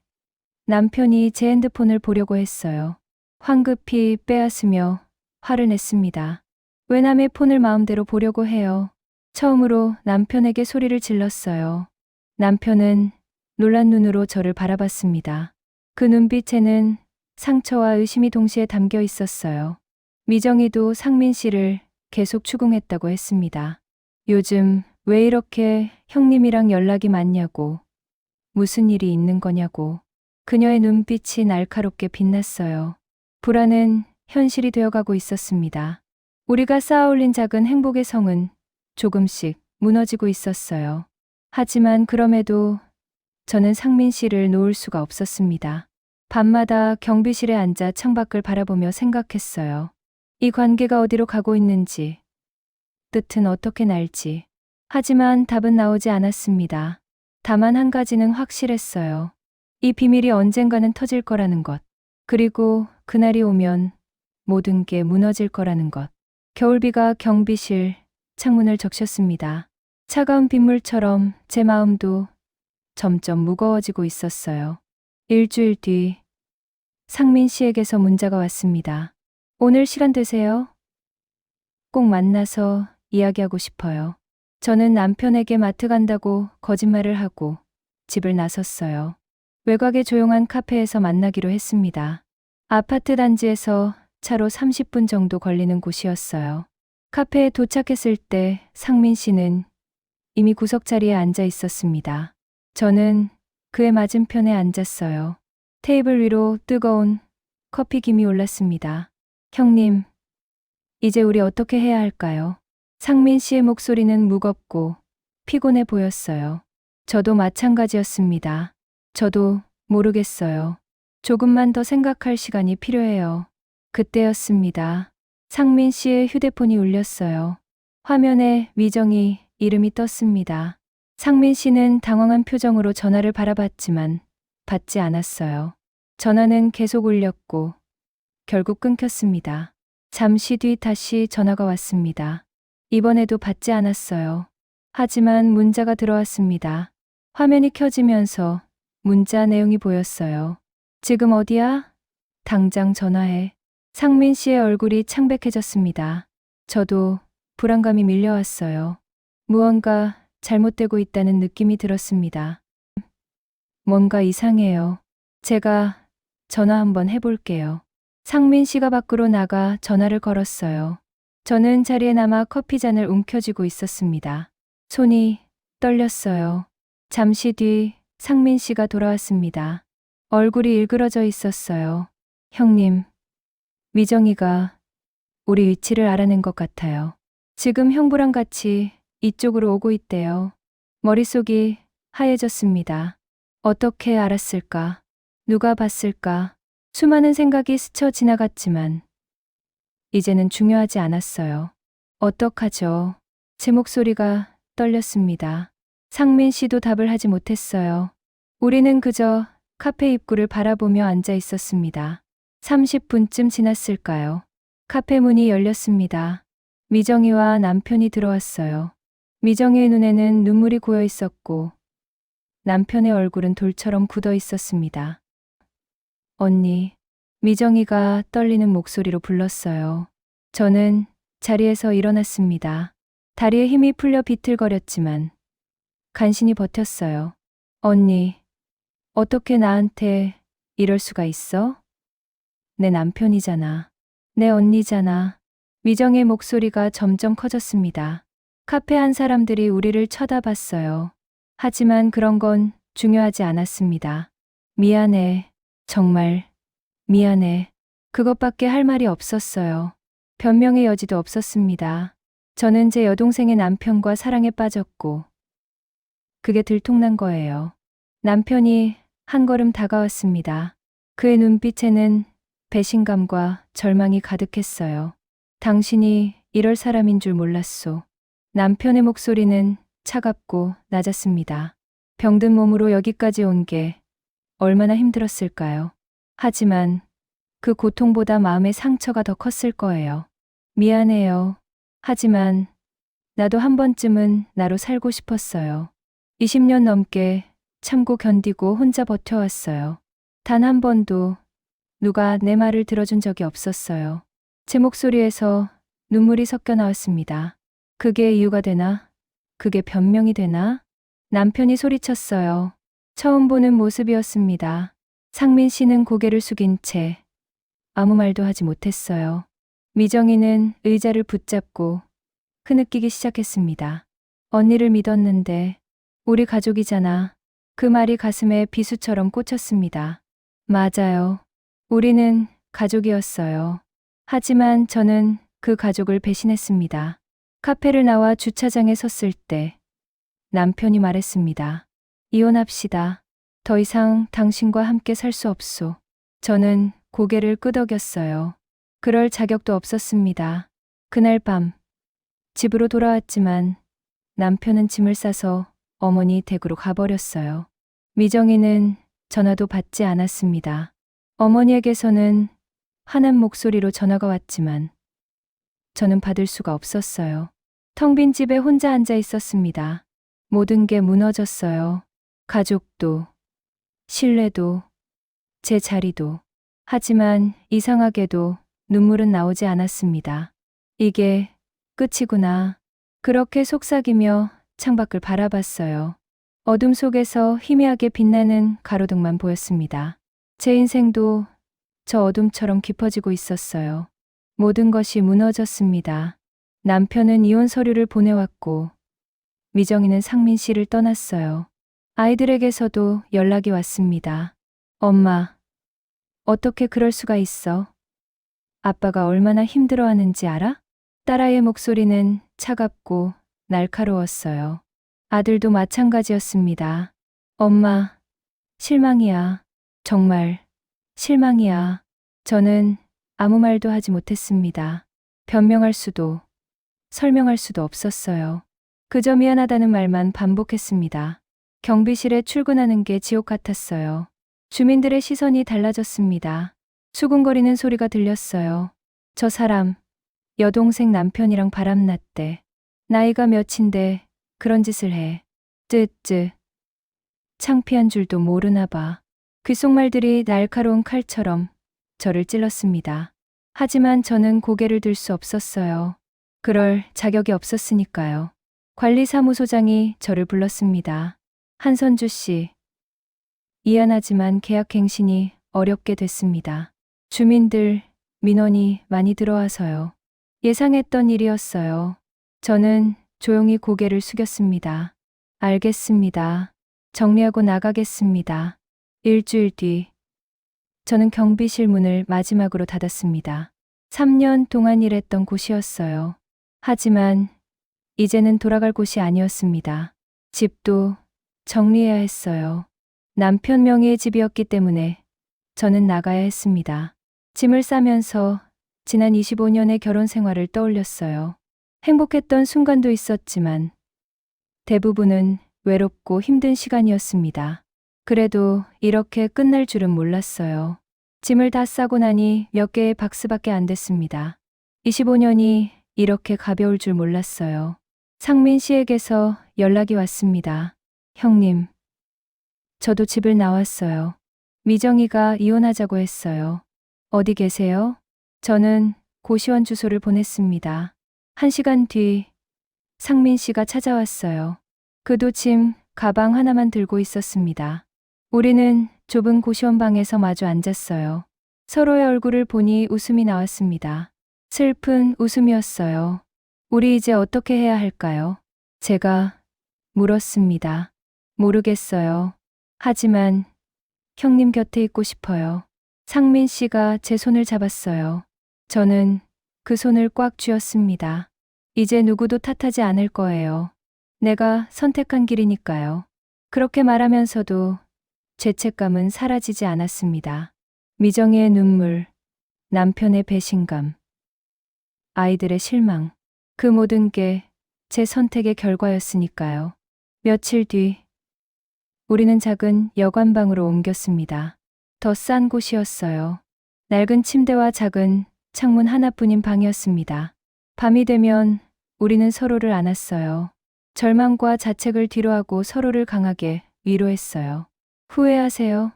남편이 제 핸드폰을 보려고 했어요. 황급히 빼앗으며 화를 냈습니다. 왜 남의 폰을 마음대로 보려고 해요? 처음으로 남편에게 소리를 질렀어요. 남편은 놀란 눈으로 저를 바라봤습니다. 그 눈빛에는 상처와 의심이 동시에 담겨 있었어요. 미정이도 상민 씨를 계속 추궁했다고 했습니다. 요즘 왜 이렇게 형님이랑 연락이 많냐고, 무슨 일이 있는 거냐고. 그녀의 눈빛이 날카롭게 빛났어요. 불안은 현실이 되어가고 있었습니다. 우리가 쌓아올린 작은 행복의 성은 조금씩 무너지고 있었어요. 하지만 그럼에도 저는 상민 씨를 놓을 수가 없었습니다. 밤마다 경비실에 앉아 창밖을 바라보며 생각했어요. 이 관계가 어디로 가고 있는지, 뜻은 어떻게 날지. 하지만 답은 나오지 않았습니다. 다만 한 가지는 확실했어요. 이 비밀이 언젠가는 터질 거라는 것. 그리고 그날이 오면 모든 게 무너질 거라는 것. 겨울비가 경비실 창문을 적셨습니다. 차가운 빗물처럼 제 마음도 점점 무거워지고 있었어요. 일주일 뒤 상민 씨에게서 문자가 왔습니다. 오늘 시간 되세요? 꼭 만나서 이야기하고 싶어요. 저는 남편에게 마트 간다고 거짓말을 하고 집을 나섰어요. 외곽의 조용한 카페에서 만나기로 했습니다. 아파트 단지에서 차로 30분 정도 걸리는 곳이었어요. 카페에 도착했을 때 상민 씨는 이미 구석자리에 앉아 있었습니다. 저는 그의 맞은편에 앉았어요. 테이블 위로 뜨거운 커피 김이 올랐습니다. 형님, 이제 우리 어떻게 해야 할까요? 상민 씨의 목소리는 무겁고 피곤해 보였어요. 저도 마찬가지였습니다. 저도 모르겠어요. 조금만 더 생각할 시간이 필요해요. 그때였습니다. 상민 씨의 휴대폰이 울렸어요. 화면에 미정이 이름이 떴습니다. 상민 씨는 당황한 표정으로 전화를 바라봤지만 받지 않았어요. 전화는 계속 울렸고 결국 끊겼습니다. 잠시 뒤 다시 전화가 왔습니다. 이번에도 받지 않았어요. 하지만 문자가 들어왔습니다. 화면이 켜지면서 문자 내용이 보였어요. 지금 어디야? 당장 전화해. 상민 씨의 얼굴이 창백해졌습니다. 저도 불안감이 밀려왔어요. 무언가 잘못되고 있다는 느낌이 들었습니다. 뭔가 이상해요. 제가 전화 한번 해볼게요. 상민 씨가 밖으로 나가 전화를 걸었어요. 저는 자리에 남아 커피잔을 움켜쥐고 있었습니다. 손이 떨렸어요. 잠시 뒤 상민 씨가 돌아왔습니다. 얼굴이 일그러져 있었어요. 형님, 미정이가 우리 위치를 알아낸 것 같아요. 지금 형부랑 같이 이쪽으로 오고 있대요. 머릿속이 하얘졌습니다. 어떻게 알았을까? 누가 봤을까? 수많은 생각이 스쳐 지나갔지만 이제는 중요하지 않았어요. 어떡하죠? 제 목소리가 떨렸습니다. 상민 씨도 답을 하지 못했어요. 우리는 그저 카페 입구를 바라보며 앉아 있었습니다. 30분쯤 지났을까요? 카페 문이 열렸습니다. 미정이와 남편이 들어왔어요. 미정이의 눈에는 눈물이 고여 있었고 남편의 얼굴은 돌처럼 굳어 있었습니다. 언니, 미정이가 떨리는 목소리로 불렀어요. 저는 자리에서 일어났습니다. 다리에 힘이 풀려 비틀거렸지만 간신히 버텼어요. 언니, 어떻게 나한테 이럴 수가 있어? 내 남편이잖아. 내 언니잖아. 미정의 목소리가 점점 커졌습니다. 카페 안 사람들이 우리를 쳐다봤어요. 하지만 그런 건 중요하지 않았습니다. 미안해. 정말 미안해. 그것밖에 할 말이 없었어요. 변명의 여지도 없었습니다. 저는 제 여동생의 남편과 사랑에 빠졌고 그게 들통난 거예요. 남편이 한 걸음 다가왔습니다. 그의 눈빛에는 배신감과 절망이 가득했어요. 당신이 이럴 사람인 줄 몰랐소. 남편의 목소리는 차갑고 낮았습니다. 병든 몸으로 여기까지 온 게 얼마나 힘들었을까요? 하지만 그 고통보다 마음의 상처가 더 컸을 거예요. 미안해요. 하지만 나도 한 번쯤은 나로 살고 싶었어요. 20년 넘게 참고 견디고 혼자 버텨왔어요. 단 한 번도 누가 내 말을 들어준 적이 없었어요. 제 목소리에서 눈물이 섞여 나왔습니다. 그게 이유가 되나? 그게 변명이 되나? 남편이 소리쳤어요. 처음 보는 모습이었습니다. 상민 씨는 고개를 숙인 채 아무 말도 하지 못했어요. 미정이는 의자를 붙잡고 흐느끼기 시작했습니다. 언니를 믿었는데 우리 가족이잖아. 그 말이 가슴에 비수처럼 꽂혔습니다. 맞아요. 우리는 가족이었어요. 하지만 저는 그 가족을 배신했습니다. 카페를 나와 주차장에 섰을 때 남편이 말했습니다. 이혼합시다. 더 이상 당신과 함께 살 수 없소. 저는 고개를 끄덕였어요. 그럴 자격도 없었습니다. 그날 밤 집으로 돌아왔지만 남편은 짐을 싸서 어머니 댁으로 가버렸어요. 미정이는 전화도 받지 않았습니다. 어머니에게서는 화난 목소리로 전화가 왔지만 저는 받을 수가 없었어요. 텅 빈 집에 혼자 앉아 있었습니다. 모든 게 무너졌어요. 가족도, 신뢰도, 제 자리도. 하지만 이상하게도 눈물은 나오지 않았습니다. 이게 끝이구나. 그렇게 속삭이며 창밖을 바라봤어요. 어둠 속에서 희미하게 빛나는 가로등만 보였습니다. 제 인생도 저 어둠처럼 깊어지고 있었어요. 모든 것이 무너졌습니다. 남편은 이혼 서류를 보내왔고 미정이는 상민 씨를 떠났어요. 아이들에게서도 연락이 왔습니다. 엄마, 어떻게 그럴 수가 있어? 아빠가 얼마나 힘들어하는지 알아? 딸아이의 목소리는 차갑고 날카로웠어요. 아들도 마찬가지였습니다. 엄마, 실망이야. 정말 실망이야. 저는 아무 말도 하지 못했습니다. 변명할 수도, 설명할 수도 없었어요. 그저 미안하다는 말만 반복했습니다. 경비실에 출근하는 게 지옥 같았어요. 주민들의 시선이 달라졌습니다. 수군거리는 소리가 들렸어요. 저 사람, 여동생 남편이랑 바람났대. 나이가 몇인데 그런 짓을 해. 쯔쯔. 창피한 줄도 모르나 봐. 귓속말들이 날카로운 칼처럼 저를 찔렀습니다. 하지만 저는 고개를 들 수 없었어요. 그럴 자격이 없었으니까요. 관리사무소장이 저를 불렀습니다. 한선주 씨. 미안하지만 계약 갱신이 어렵게 됐습니다. 주민들, 민원이 많이 들어와서요. 예상했던 일이었어요. 저는 조용히 고개를 숙였습니다. 알겠습니다. 정리하고 나가겠습니다. 일주일 뒤, 저는 경비실 문을 마지막으로 닫았습니다. 3년 동안 일했던 곳이었어요. 하지만 이제는 돌아갈 곳이 아니었습니다. 집도 정리해야 했어요. 남편 명의의 집이었기 때문에 저는 나가야 했습니다. 짐을 싸면서 지난 25년의 결혼 생활을 떠올렸어요. 행복했던 순간도 있었지만 대부분은 외롭고 힘든 시간이었습니다. 그래도 이렇게 끝날 줄은 몰랐어요. 짐을 다 싸고 나니 몇 개의 박스밖에 안 됐습니다. 25년이 이렇게 가벼울 줄 몰랐어요. 상민 씨에게서 연락이 왔습니다. 형님, 저도 집을 나왔어요. 미정이가 이혼하자고 했어요. 어디 계세요? 저는 고시원 주소를 보냈습니다. 1시간 뒤 상민 씨가 찾아왔어요. 그도 짐, 가방 하나만 들고 있었습니다. 우리는 좁은 고시원 방에서 마주 앉았어요. 서로의 얼굴을 보니 웃음이 나왔습니다. 슬픈 웃음이었어요. 우리 이제 어떻게 해야 할까요? 제가 물었습니다. 모르겠어요. 하지만 형님 곁에 있고 싶어요. 상민 씨가 제 손을 잡았어요. 저는 그 손을 꽉 쥐었습니다. 이제 누구도 탓하지 않을 거예요. 내가 선택한 길이니까요. 그렇게 말하면서도 죄책감은 사라지지 않았습니다. 미정이의 눈물, 남편의 배신감, 아이들의 실망, 그 모든 게 제 선택의 결과였으니까요. 며칠 뒤 우리는 작은 여관방으로 옮겼습니다. 더 싼 곳이었어요. 낡은 침대와 작은 창문 하나뿐인 방이었습니다. 밤이 되면 우리는 서로를 안았어요. 절망과 자책을 뒤로하고 서로를 강하게 위로했어요. 후회하세요?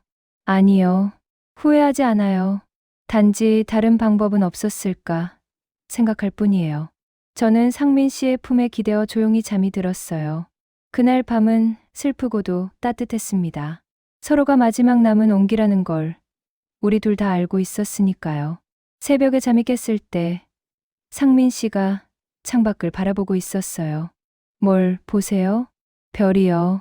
아니요. 후회하지 않아요. 단지 다른 방법은 없었을까 생각할 뿐이에요. 저는 상민 씨의 품에 기대어 조용히 잠이 들었어요. 그날 밤은 슬프고도 따뜻했습니다. 서로가 마지막 남은 온기라는 걸 우리 둘 다 알고 있었으니까요. 새벽에 잠이 깼을 때 상민 씨가 창밖을 바라보고 있었어요. 뭘 보세요? 별이요.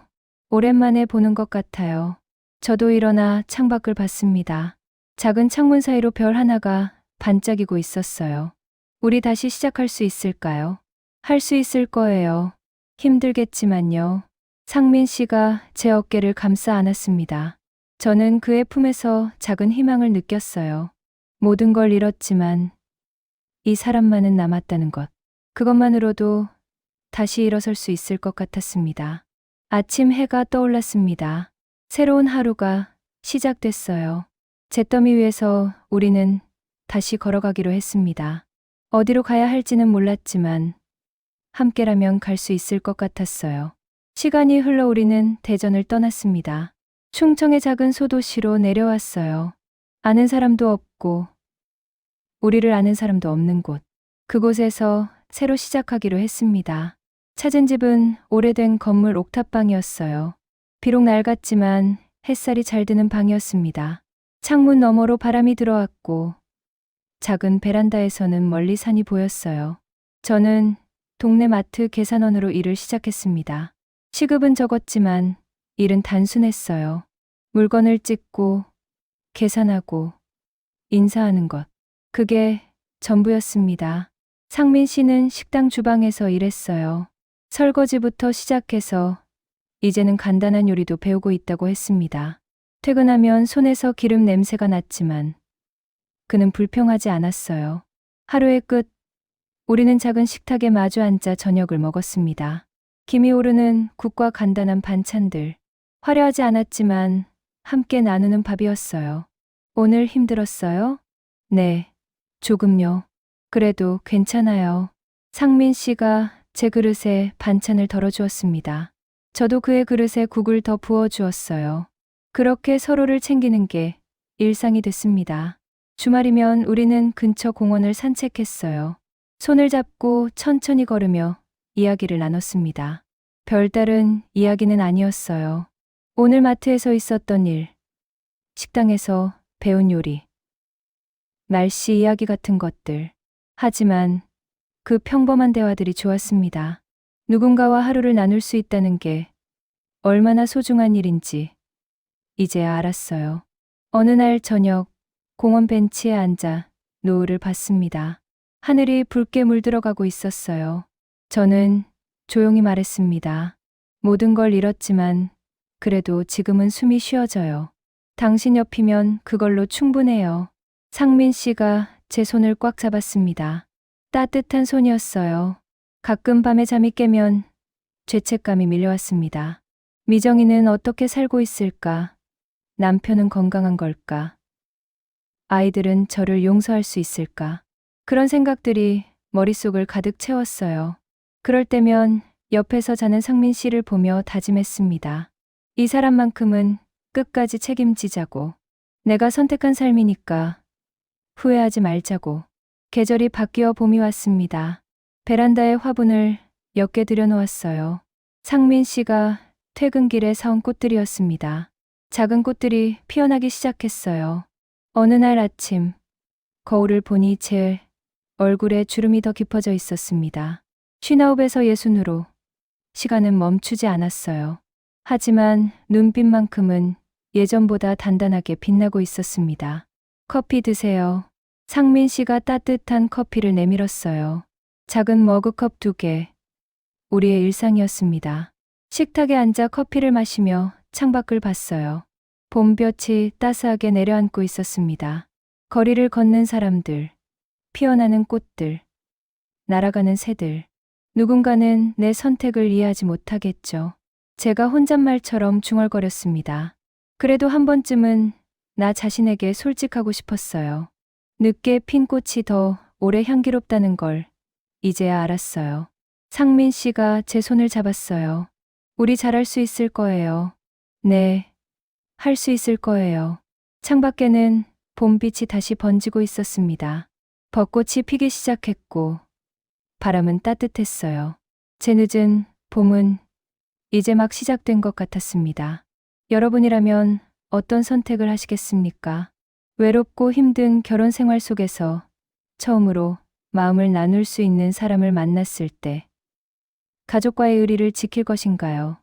오랜만에 보는 것 같아요. 저도 일어나 창밖을 봤습니다. 작은 창문 사이로 별 하나가 반짝이고 있었어요. 우리 다시 시작할 수 있을까요? 할 수 있을 거예요. 힘들겠지만요. 상민 씨가 제 어깨를 감싸 안았습니다. 저는 그의 품에서 작은 희망을 느꼈어요. 모든 걸 잃었지만 이 사람만은 남았다는 것. 그것만으로도 다시 일어설 수 있을 것 같았습니다. 아침 해가 떠올랐습니다. 새로운 하루가 시작됐어요. 잿더미 위에서 우리는 다시 걸어가기로 했습니다. 어디로 가야 할지는 몰랐지만 함께라면 갈 수 있을 것 같았어요. 시간이 흘러 우리는 대전을 떠났습니다. 충청의 작은 소도시로 내려왔어요. 아는 사람도 없고 우리를 아는 사람도 없는 곳. 그곳에서 새로 시작하기로 했습니다. 찾은 집은 오래된 건물 옥탑방이었어요. 비록 낡았지만 햇살이 잘 드는 방이었습니다. 창문 너머로 바람이 들어왔고 작은 베란다에서는 멀리 산이 보였어요. 저는 동네 마트 계산원으로 일을 시작했습니다. 시급은 적었지만 일은 단순했어요. 물건을 찍고 계산하고 인사하는 것. 그게 전부였습니다. 상민 씨는 식당 주방에서 일했어요. 설거지부터 시작해서 이제는 간단한 요리도 배우고 있다고 했습니다. 퇴근하면 손에서 기름 냄새가 났지만 그는 불평하지 않았어요. 하루의 끝, 우리는 작은 식탁에 마주 앉아 저녁을 먹었습니다. 김이 오르는 국과 간단한 반찬들. 화려하지 않았지만 함께 나누는 밥이었어요. 오늘 힘들었어요? 네, 조금요. 그래도 괜찮아요. 상민 씨가 제 그릇에 반찬을 덜어주었습니다. 저도 그의 그릇에 국을 더 부어주었어요. 그렇게 서로를 챙기는 게 일상이 됐습니다. 주말이면 우리는 근처 공원을 산책했어요. 손을 잡고 천천히 걸으며 이야기를 나눴습니다. 별다른 이야기는 아니었어요. 오늘 마트에서 있었던 일, 식당에서 배운 요리, 날씨 이야기 같은 것들. 하지만 그 평범한 대화들이 좋았습니다. 누군가와 하루를 나눌 수 있다는 게 얼마나 소중한 일인지 이제야 알았어요. 어느 날 저녁 공원 벤치에 앉아 노을을 봤습니다. 하늘이 붉게 물들어가고 있었어요. 저는 조용히 말했습니다. 모든 걸 잃었지만 그래도 지금은 숨이 쉬어져요. 당신 옆이면 그걸로 충분해요. 상민 씨가 제 손을 꽉 잡았습니다. 따뜻한 손이었어요. 가끔 밤에 잠이 깨면 죄책감이 밀려왔습니다. 미정이는 어떻게 살고 있을까? 남편은 건강한 걸까? 아이들은 저를 용서할 수 있을까? 그런 생각들이 머릿속을 가득 채웠어요. 그럴 때면 옆에서 자는 상민 씨를 보며 다짐했습니다. 이 사람만큼은 끝까지 책임지자고. 내가 선택한 삶이니까 후회하지 말자고. 계절이 바뀌어 봄이 왔습니다. 베란다에 화분을 몇 개 들여놓았어요. 상민 씨가 퇴근길에 사온 꽃들이었습니다. 작은 꽃들이 피어나기 시작했어요. 어느 날 아침, 거울을 보니 제 얼굴에 주름이 더 깊어져 있었습니다. 59에서 60으로 시간은 멈추지 않았어요. 하지만 눈빛만큼은 예전보다 단단하게 빛나고 있었습니다. 커피 드세요. 상민 씨가 따뜻한 커피를 내밀었어요. 작은 머그컵 2개. 우리의 일상이었습니다. 식탁에 앉아 커피를 마시며 창밖을 봤어요. 봄볕이 따스하게 내려앉고 있었습니다. 거리를 걷는 사람들, 피어나는 꽃들, 날아가는 새들. 누군가는 내 선택을 이해하지 못하겠죠. 제가 혼잣말처럼 중얼거렸습니다. 그래도 한 번쯤은 나 자신에게 솔직하고 싶었어요. 늦게 핀 꽃이 더 오래 향기롭다는 걸 이제야 알았어요. 상민 씨가 제 손을 잡았어요. 우리 잘할 수 있을 거예요. 네, 할 수 있을 거예요. 창밖에는 봄빛이 다시 번지고 있었습니다. 벚꽃이 피기 시작했고 바람은 따뜻했어요. 제 늦은 봄은 이제 막 시작된 것 같았습니다. 여러분이라면 어떤 선택을 하시겠습니까? 외롭고 힘든 결혼 생활 속에서 처음으로 마음을 나눌 수 있는 사람을 만났을 때 가족과의 의리를 지킬 것인가요?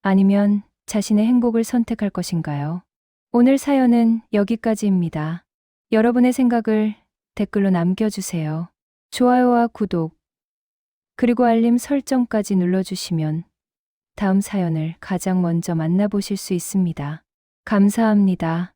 아니면 자신의 행복을 선택할 것인가요? 오늘 사연은 여기까지입니다. 여러분의 생각을 댓글로 남겨주세요. 좋아요와 구독, 그리고 알림 설정까지 눌러주시면 다음 사연을 가장 먼저 만나보실 수 있습니다. 감사합니다.